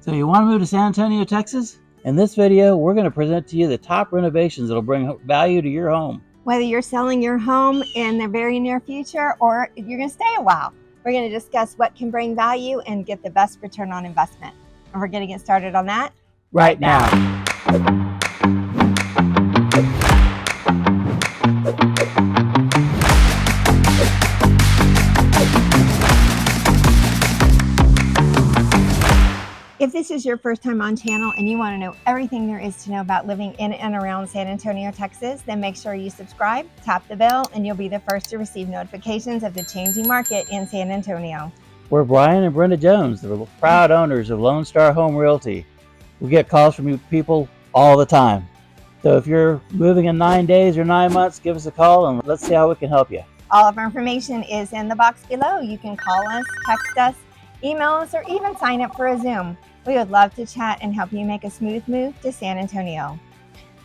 So you want to move to San Antonio, Texas? In this video, we're going to present to you the top renovations that will bring value to your home. Whether you're selling your home in the very near future or you're going to stay a while, we're going to discuss what can bring value and get the best return on investment. And we're going to get started on that right now. If this is your first time on channel and you want to know everything there is to know about living in and around San Antonio, Texas, then make sure you subscribe, tap the bell, and you'll be the first to receive notifications of the changing market in San Antonio. We're Brian and Brenda Jones, the proud owners of Lone Star Home Realty. We get calls from you people all the time. So if you're moving in 9 days or 9 months, give us a call and let's see how we can help you. All of our information is in the box below. You can call us, text us, email us, or even sign up for a Zoom. We would love to chat and help you make a smooth move to San Antonio.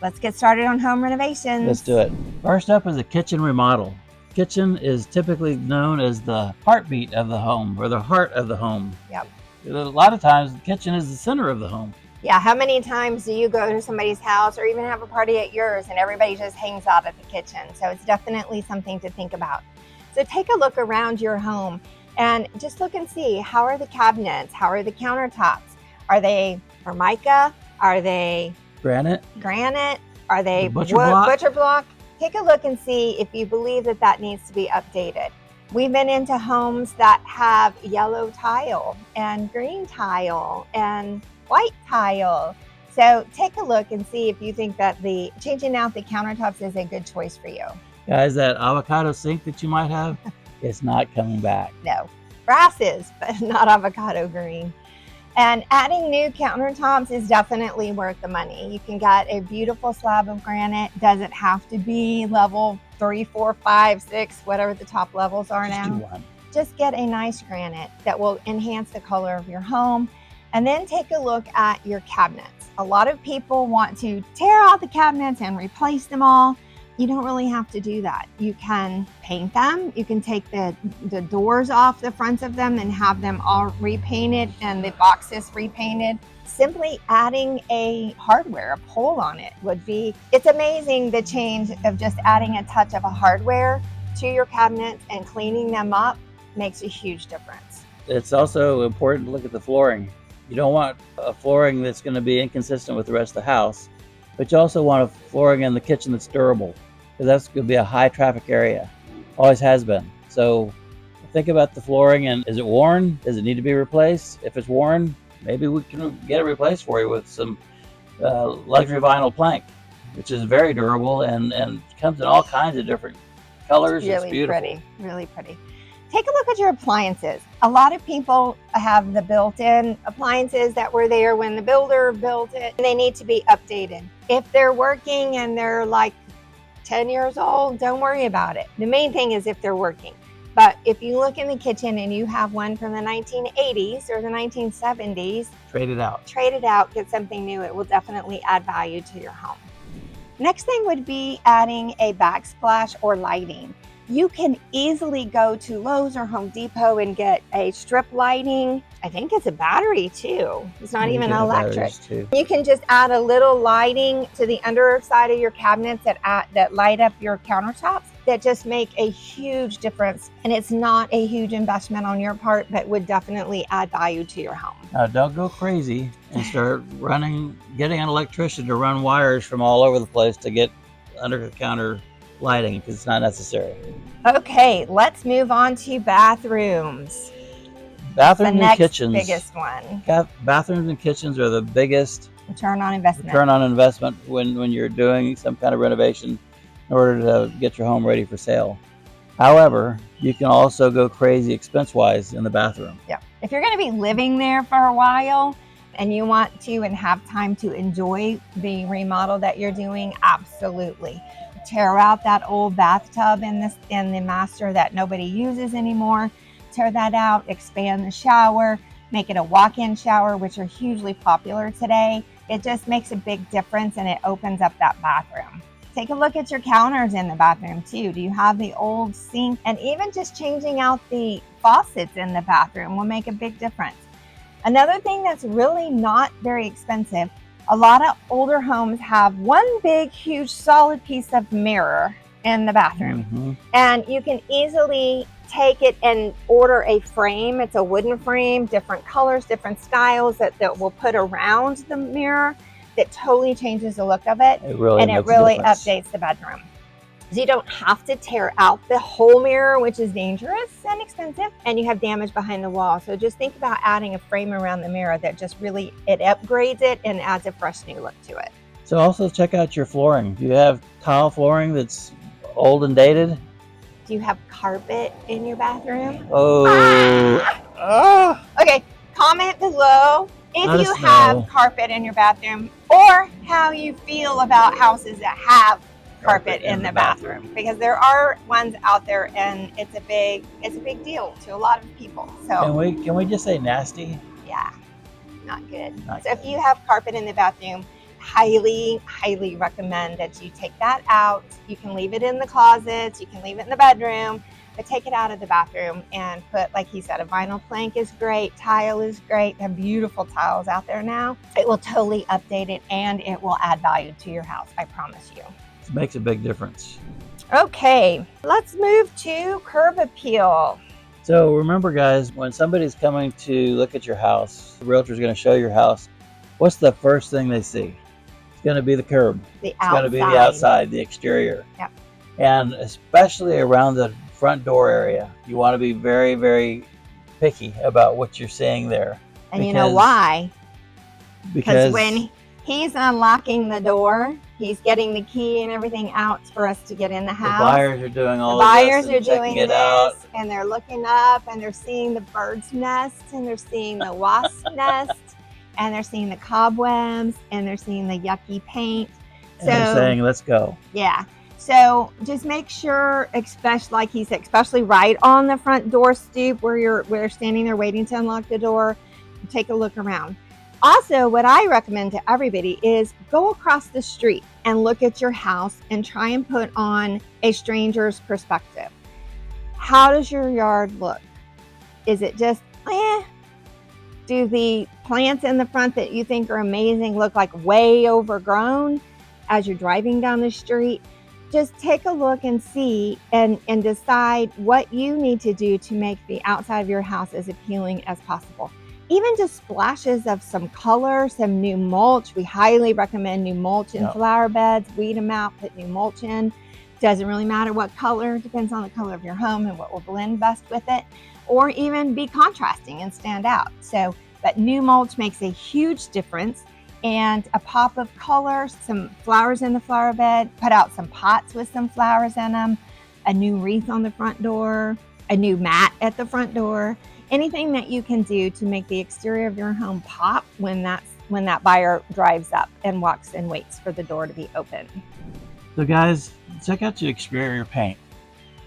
Let's get started on home renovations. Let's do it. First up is a kitchen remodel. Kitchen is typically known as the heartbeat of the home or the heart of the home. Yep. A lot of times the kitchen is the center of the home. Yeah, how many times do you go to somebody's house or even have a party at yours and everybody just hangs out at the kitchen? So it's definitely something to think about. So take a look around your home and just look and see, how are the cabinets? How are the countertops? Are they Formica? Are they granite? Are they butcher block? Take a look and see if you believe that that needs to be updated. We've been into homes that have yellow tile and green tile and white tile. So take a look and see if you think that the changing out the countertops is a good choice for you. Guys, that avocado sink that you might have, it's not coming back. No, brass is, but not avocado green. And adding new countertops is definitely worth the money. You can get a beautiful slab of granite. Doesn't have to be level 3, 4, 5, 6, whatever the top levels are now. Just do one. Just get a nice granite that will enhance the color of your home. And then take a look at your cabinets. A lot of people want to tear out the cabinets and replace them all. You don't really have to do that. You can paint them. You can take the doors off the fronts of them and have them all repainted and the boxes repainted. Simply adding a hardware, a pole on it would be, it's amazing the change of just adding a touch of a hardware to your cabinets and cleaning them up makes a huge difference. It's also important to look at the flooring. You don't want a flooring that's going to be inconsistent with the rest of the house, but you also want a flooring in the kitchen that's durable, because that's going to be a high traffic area. Always has been. So think about the flooring, and is it worn? Does it need to be replaced? If it's worn, maybe we can get it replaced for you with some luxury vinyl plank, which is very durable and comes in all kinds of different colors. It's beautiful. Pretty, really pretty. Take a look at your appliances. A lot of people have the built-in appliances that were there when the builder built it, and they need to be updated. If they're working and they're like 10 years old, don't worry about it. The main thing is if they're working. But if you look in the kitchen and you have one from the 1980s or the 1970s, trade it out. Trade it out, get something new. It will definitely add value to your home. Next thing would be adding a backsplash or lighting. You can easily go to Lowe's or Home Depot and get a strip lighting. I think it's a battery too. It's not even electric. You can just add a little lighting to the underside of your cabinets that light up your countertops that just make a huge difference. And it's not a huge investment on your part, but would definitely add value to your home. Now, don't go crazy and start getting an electrician to run wires from all over the place to get under the counter lighting, because it's not necessary. Okay, let's move on to bathrooms. Bathrooms and kitchens. Biggest one. Bathrooms and kitchens are the biggest return on investment. When you're doing some kind of renovation in order to get your home ready for sale. However, you can also go crazy expense-wise in the bathroom. Yeah. If you're going to be living there for a while and you want to and have time to enjoy the remodel that you're doing, absolutely. Tear out that old bathtub in the master that nobody uses anymore. Tear that out, expand the shower, make it a walk-in shower, which are hugely popular today. It just makes a big difference and it opens up that bathroom. Take a look at your counters in the bathroom too. Do you have the old sink? And even just changing out the faucets in the bathroom will make a big difference. Another thing that's really not very expensive, a lot of older homes have one big, huge, solid piece of mirror in the bathroom. And you can easily take it and order a frame. It's a wooden frame, different colors, different styles that we'll put around the mirror that totally changes the look of it. It really and it makes a really difference. updates the bedroom. So you don't have to tear out the whole mirror, which is dangerous and expensive, and you have damage behind the wall. So just think about adding a frame around the mirror that just really, it upgrades it and adds a fresh new look to it. So also check out your flooring. Do you have tile flooring that's old and dated? Do you have carpet in your bathroom? Okay, comment below if you have carpet in your bathroom, or how you feel about houses that have carpet in the bathroom, because there are ones out there and it's a big deal to a lot of people. So can we just say nasty? Yeah, not good. So if you have carpet in the bathroom, highly recommend that you take that out. You can leave it in the closets, you can leave it in the bedroom, but take it out of the bathroom and put, like he said, a vinyl plank is great, tile is great. They have beautiful tiles out there now. It will totally update it and it will add value to your house, I promise you. It makes a big difference. Okay, let's move to curb appeal. So remember, guys, when somebody's coming to look at your house, the realtor's going to show your house, what's the first thing they see? It's going to be the curb. It's going to be the outside, the exterior. Yep. And especially around the front door area, you want to be very, very picky about what you're seeing there. And you know why? Because when he's unlocking the door, he's getting the key and everything out for us to get in the house. The buyers are doing all the of this. Buyers are doing it this, out. And they're looking up, and they're seeing the bird's nest, and they're seeing the wasp nest, and they're seeing the cobwebs, and they're seeing the yucky paint. And they're saying, let's go. Yeah. So just make sure, especially like he said, especially right on the front door stoop where you're standing there waiting to unlock the door, take a look around. Also, what I recommend to everybody is go across the street and look at your house and try and put on a stranger's perspective. How does your yard look? Is it just, do the plants in the front that you think are amazing look like way overgrown as you're driving down the street? Just take a look and see and decide what you need to do to make the outside of your house as appealing as possible. Even just splashes of some color, some new mulch. We highly recommend new mulch in flower beds. Weed them out, put new mulch in. Doesn't really matter what color, depends on the color of your home and what will blend best with it, or even be contrasting and stand out. So, but new mulch makes a huge difference. And a pop of color, some flowers in the flower bed, put out some pots with some flowers in them, a new wreath on the front door, a new mat at the front door. Anything that you can do to make the exterior of your home pop when that buyer drives up and walks and waits for the door to be open. So guys, check out your exterior paint.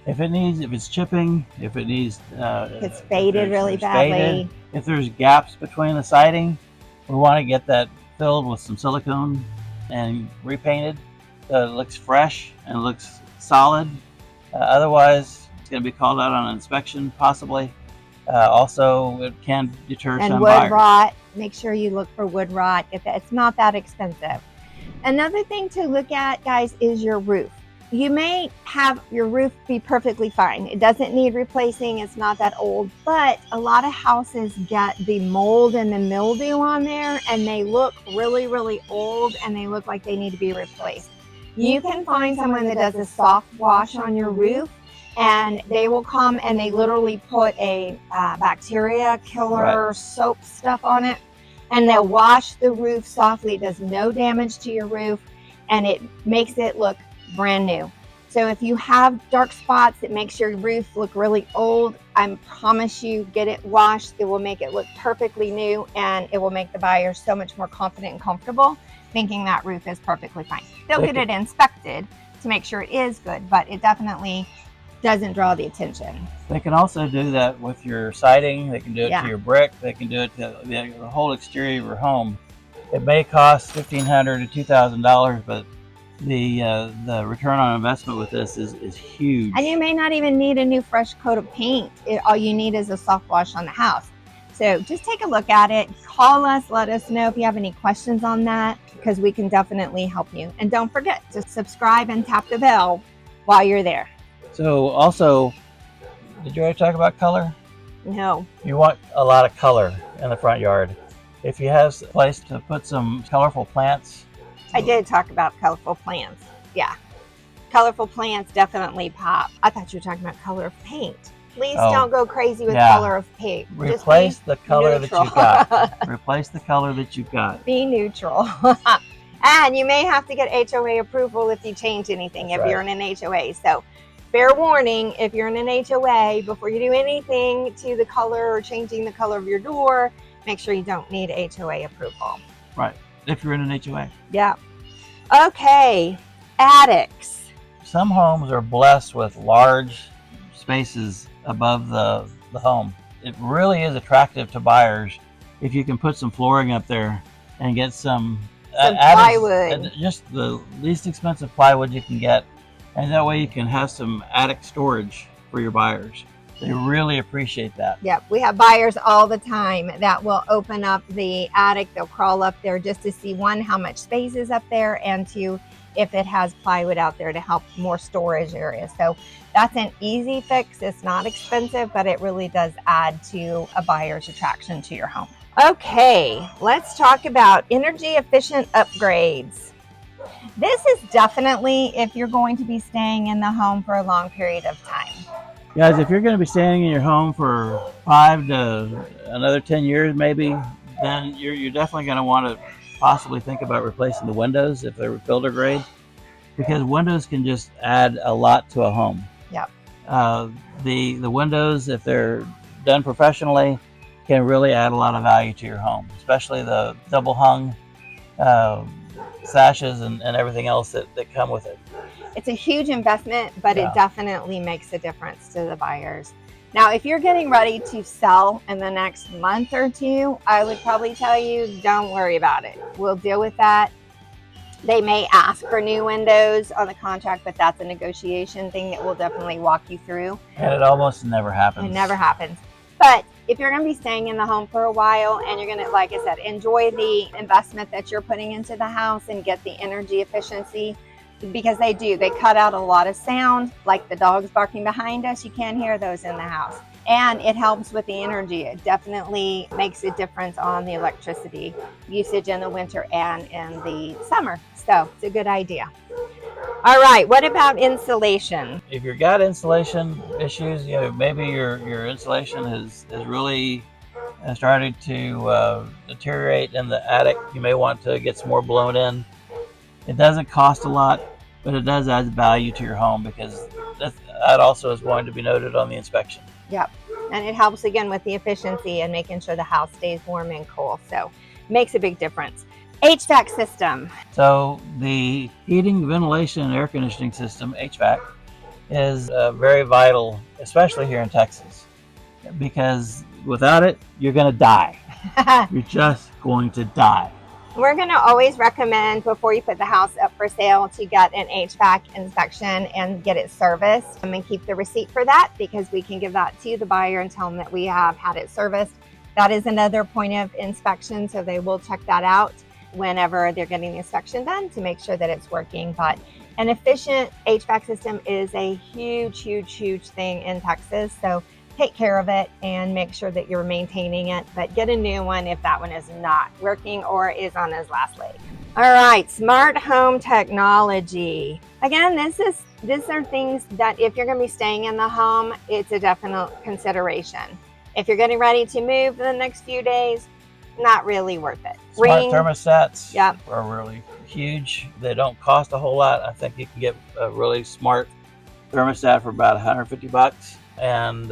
If it's chipping, if it needs, if it's faded really badly, if there's gaps between the siding, we want to get that filled with some silicone and repainted so it looks fresh and looks solid. Otherwise, it's going to be called out on inspection, possibly. Also, it can deter some buyers. And wood rot. Make sure you look for wood rot. It's not that expensive. Another thing to look at, guys, is your roof. You may have your roof be perfectly fine. It doesn't need replacing. It's not that old, but a lot of houses get the mold and the mildew on there and they look really, really old and they look like they need to be replaced. You can find someone that does a soft wash on your roof and they will come and they literally put a bacteria killer soap stuff on it and they'll wash the roof softly. It does no damage to your roof and it makes it look brand new. So if you have dark spots that makes your roof look really old, I promise you, get it washed. It will make it look perfectly new and it will make the buyer so much more confident and comfortable thinking that roof is perfectly fine. They'll get it inspected to make sure it is good, but it definitely doesn't draw the attention. They can also do that with your siding. They can do it to your brick. They can do it to the whole exterior of your home. It may cost $1,500 to $2,000, but the return on investment with this is huge. And you may not even need a new fresh coat of paint. All you need is a soft wash on the house. So just take a look at it. Call us. Let us know if you have any questions on that, because we can definitely help you. And don't forget to subscribe and tap the bell while you're there. So also, did you already talk about color? No. You want a lot of color in the front yard. If you have a place to put some colorful plants. I did talk about colorful plants. Yeah. Colorful plants definitely pop. I thought you were talking about color of paint. Please don't go crazy with color of paint. Replace the color that you got. Replace the color that you got. Be neutral. And you may have to get HOA approval if you change anything. That's if you're in an HOA. So fair warning, if you're in an HOA, before you do anything to the color or changing the color of your door, make sure you don't need HOA approval. Right. If you're in an HOA. Yeah. Okay. Attics. Some homes are blessed with large spaces above the home. It really is attractive to buyers if you can put some flooring up there and get some plywood. Just the least expensive plywood you can get. And that way you can have some attic storage for your buyers. They really appreciate that. Yep, we have buyers all the time that will open up the attic. They'll crawl up there just to see, one, how much space is up there, and two, if it has plywood out there to help more storage areas. So that's an easy fix. It's not expensive, but it really does add to a buyer's attraction to your home. Okay, let's talk about energy efficient upgrades. This is definitely if you're going to be staying in the home for a long period of time. Guys, if you're going to be staying in your home for 5 to another 10 years maybe, then you're definitely going to want to possibly think about replacing the windows if they're builder grade, because windows can just add a lot to a home. Yep. The windows, if they're done professionally, can really add a lot of value to your home, especially the double hung sashes and everything else that come with it. It's a huge investment, but it definitely makes a difference to the buyers. Now, if you're getting ready to sell in the next month or two, I would probably tell you, don't worry about it. We'll deal with that. They may ask for new windows on the contract, but that's a negotiation thing that we'll definitely walk you through. And it almost never happens. It never happens. But if you're going to be staying in the home for a while and you're going to, like I said, enjoy the investment that you're putting into the house and get the energy efficiency, because they cut out a lot of sound, like the dogs barking behind us. You can't hear those in the house. And it helps with the energy. It definitely makes a difference on the electricity usage in the winter and in the summer. So it's a good idea. All right, what about insulation? If you've got insulation issues, maybe your insulation has really started to deteriorate in the attic. You may want to get some more blown in. It doesn't cost a lot, but it does add value to your home, because that also is going to be noted on the inspection. Yep, and it helps again with the efficiency and making sure the house stays warm and cool. So makes a big difference. HVAC system. So the heating, ventilation, and air conditioning system, HVAC, is very vital, especially here in Texas, because without it, you're going to die. You're just going to die. We're going to always recommend, before you put the house up for sale, to get an HVAC inspection and get it serviced, and keep the receipt for that, because we can give that to the buyer and tell them that we have had it serviced. That is another point of inspection, so they will check that out whenever they're getting the inspection done to make sure that it's working. But an efficient HVAC system is a huge, huge, huge thing in Texas. So take care of it and make sure that you're maintaining it, but get a new one if that one is not working or is on his last leg. All right, smart home technology. Again, these are things that if you're going to be staying in the home, it's a definite consideration. If you're getting ready to move in the next few days, not really worth it. Smart thermostats are really huge. They don't cost a whole lot. I think you can get a really smart thermostat for about $150. And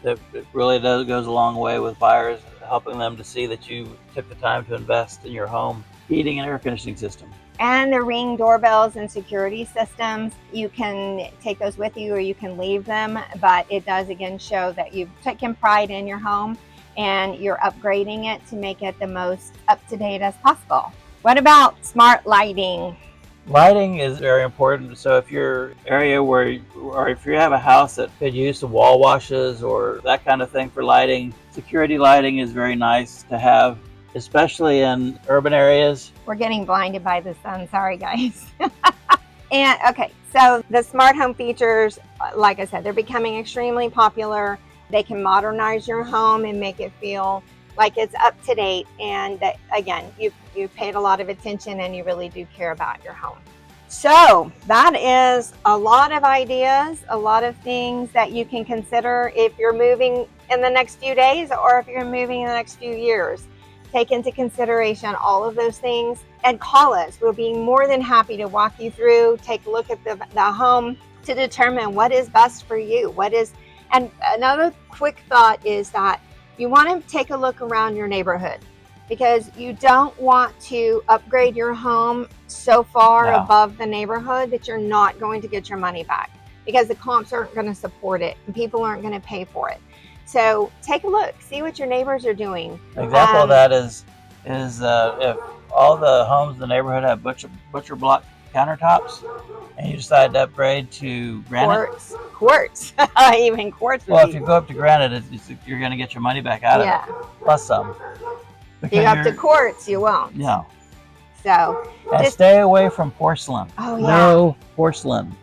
it really goes a long way with buyers, helping them to see that you took the time to invest in your home heating and air conditioning system. And the Ring doorbells and security systems, you can take those with you or you can leave them, but it does again show that you've taken pride in your home and you're upgrading it to make it the most up-to-date as possible. What about smart lighting? Lighting is very important. So if your area or if you have a house that could use some wall washes or that kind of thing for lighting, security lighting is very nice to have, especially in urban areas. We're getting blinded by the sun. Sorry, guys. And okay, so the smart home features, like I said, they're becoming extremely popular. They can modernize your home and make it feel like it's up to date. And that, again, you paid a lot of attention and you really do care about your home. So that is a lot of ideas, a lot of things that you can consider if you're moving in the next few days or if you're moving in the next few years. Take into consideration all of those things and call us. We'll be more than happy to walk you through, take a look at the home to determine what is best for you. And another quick thought is that you want to take a look around your neighborhood, because you don't want to upgrade your home so far above the neighborhood that you're not going to get your money back, because the comps aren't going to support it and people aren't going to pay for it. So take a look, see what your neighbors are doing. An example of that is if all the homes in the neighborhood have butcher block countertops, and you decide to upgrade to granite. Quartz, even quartz. Well, if you go up to granite, you're going to get your money back out of it, plus some. If you go up to quartz, you won't. No. So and stay away from porcelain. Oh yeah. No porcelain.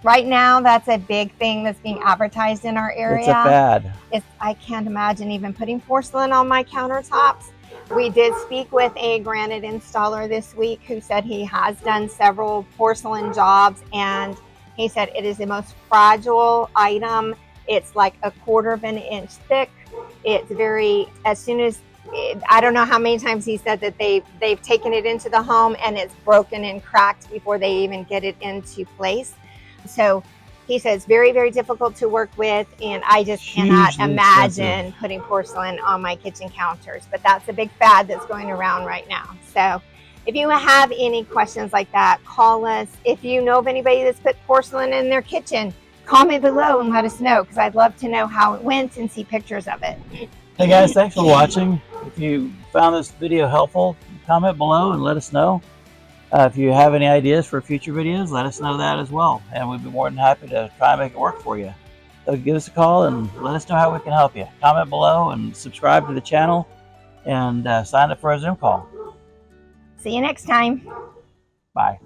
Right now, that's a big thing that's being advertised in our area. It's a fad. I can't imagine even putting porcelain on my countertops. We did speak with a granite installer this week who said he has done several porcelain jobs, and he said it is the most fragile item. It's like 1/4 of an inch thick. It's I don't know how many times he said that they've taken it into the home and it's broken and cracked before they even get it into place. So he says it's very, very difficult to work with, and I just cannot imagine putting porcelain on my kitchen counters. But that's a big fad that's going around right now. So if you have any questions like that, call us. If you know of anybody that's put porcelain in their kitchen, comment below and let us know, because I'd love to know how it went and see pictures of it. Hey guys, thanks for watching. If you found this video helpful, comment below and let us know. If you have any ideas for future videos, let us know that as well, and we'd be more than happy to try and make it work for you. So give us a call and let us know how we can help you. Comment below and subscribe to the channel, and sign up for a Zoom call. See you next time. Bye.